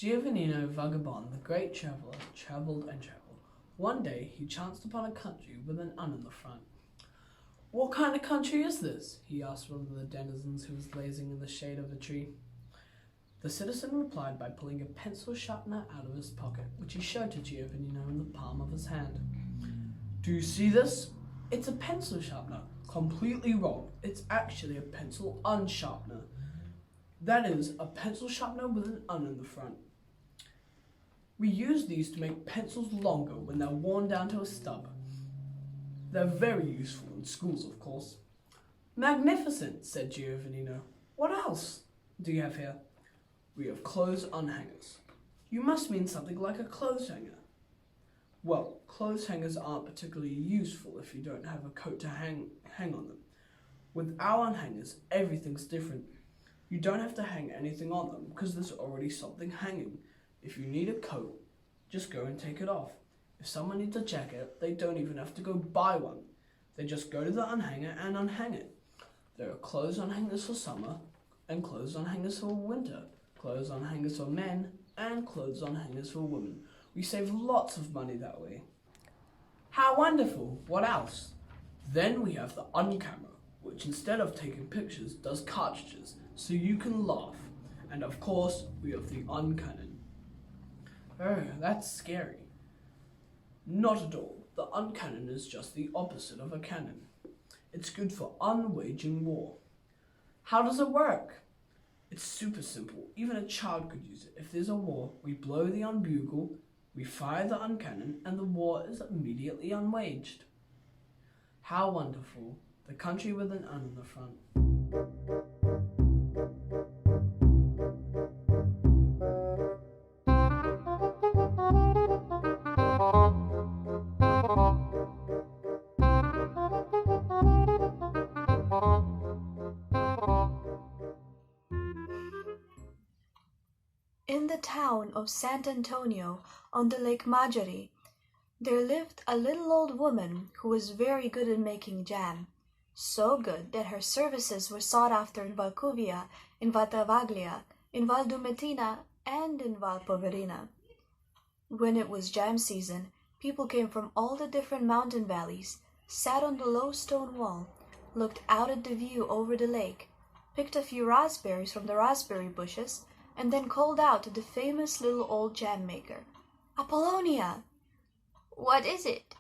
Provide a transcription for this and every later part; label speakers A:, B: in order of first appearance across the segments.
A: Giovannino Vagabond, the great traveller, travelled and travelled. One day he chanced upon a country with an inn in the front. "What kind of country is this?" he asked one of the denizens who was lazing in the shade of a tree. The citizen replied by pulling a pencil sharpener out of his pocket, which he showed to Giovannino in the palm of his hand. "Do you see this? It's a pencil sharpener. Completely wrong. It's actually a pencil unsharpener. That is, a pencil sharpener with an un in the front. We use these to make pencils longer when they're worn down to a stub. They're very useful in schools, of course." "Magnificent," said Giovannino. "What else do you have here?" "We have clothes unhangers." "You must mean something like a clothes hanger." "Well, clothes hangers aren't particularly useful if you don't have a coat to hang on them. With our unhangers, everything's different. You don't have to hang anything on them because there's already something hanging. If you need a coat, just go and take it off. If someone needs a jacket, they don't even have to go buy one. They just go to the unhanger and unhang it. There are clothes unhangers for summer and clothes unhangers for winter, clothes unhangers for men and clothes unhangers for women. We save lots of money that way." "How wonderful! What else?" "Then we have the uncamera, which instead of taking pictures does cartridges, so you can laugh. And of course, we have the uncannon." "Oh, that's scary." "Not at all. The uncannon is just the opposite of a cannon. It's good for unwaging war." "How does it work?" "It's super simple. Even a child could use it. If there's a war, we blow the unbugle, we fire the uncannon, and the war is immediately unwaged." "How wonderful. The country with an un in the front."
B: In the town of Sant Antonio on the Lake Maggiore, there lived a little old woman who was very good at making jam, so good that her services were sought after in Valcuvia, in Valtavaglia, in Val Dumettina, and in Val Poverina. When it was jam season, people came from all the different mountain valleys, sat on the low stone wall, looked out at the view over the lake, picked a few raspberries from the raspberry bushes, and then called out to the famous little old jam maker, "Apollonia!"
C: "What is it?"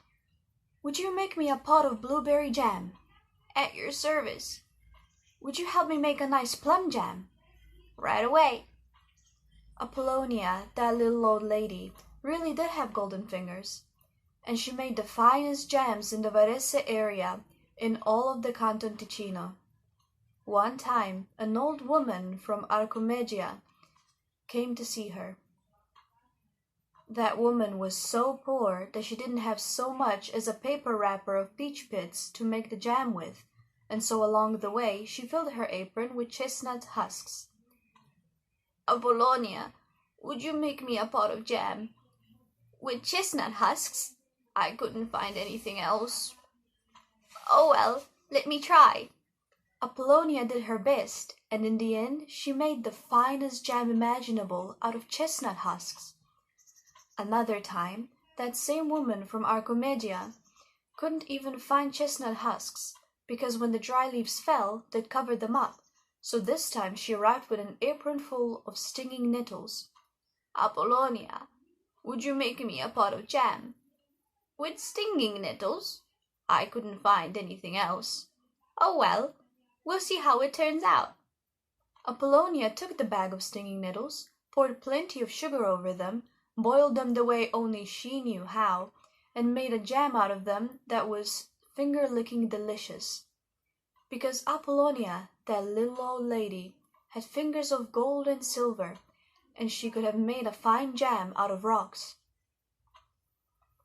B: "Would you make me a pot of blueberry jam?"
C: "At your service."
B: "Would you help me make a nice plum jam?"
C: "Right away."
B: Apollonia, that little old lady, really did have golden fingers, and she made the finest jams in the Varese area in all of the Canton Ticino. One time, an old woman from Arcomegia came to see her. That woman was so poor that she didn't have so much as a paper wrapper of peach pits to make the jam with, and so along the way she filled her apron with chestnut husks.
C: "Apollonia, would you make me a pot of jam with chestnut husks? I couldn't find anything else." "Oh well, let me try."
B: Apollonia did her best, and in the end she made the finest jam imaginable out of chestnut husks. Another time, that same woman from Arcomedia couldn't even find chestnut husks, because when the dry leaves fell, they'd covered them up, so this time she arrived with an apron full of stinging nettles.
C: "Apollonia, would you make me a pot of jam with stinging nettles? I couldn't find anything else." "Oh well, we'll see how it turns out."
B: Apollonia took the bag of stinging nettles, poured plenty of sugar over them, boiled them the way only she knew how, and made a jam out of them that was finger-licking delicious. Because Apollonia, that little old lady, had fingers of gold and silver, and she could have made a fine jam out of rocks.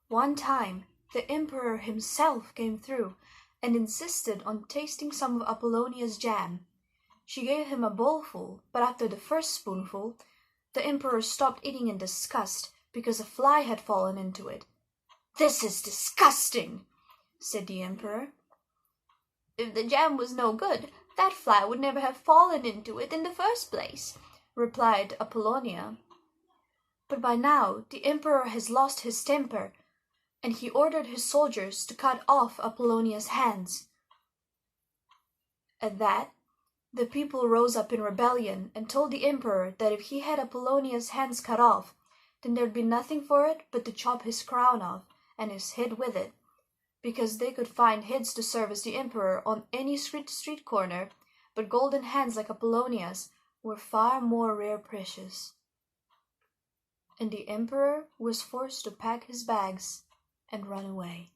B: One time the emperor himself came through and insisted on tasting some of Apollonia's jam. She gave him a bowlful, but after the first spoonful, the emperor stopped eating in disgust because a fly had fallen into it. "This is disgusting," said the emperor.
C: "If the jam was no good, that fly would never have fallen into it in the first place,"
B: replied Apollonia. But by now the emperor has lost his temper, and he ordered his soldiers to cut off Apollonia's hands. At that, the people rose up in rebellion and told the emperor that if he had Apollonia's hands cut off, then there'd be nothing for it but to chop his crown off and his head with it, because they could find heads to serve as the emperor on any street corner, but golden hands like Apollonia's were far more rare precious. And the emperor was forced to pack his bags and run away.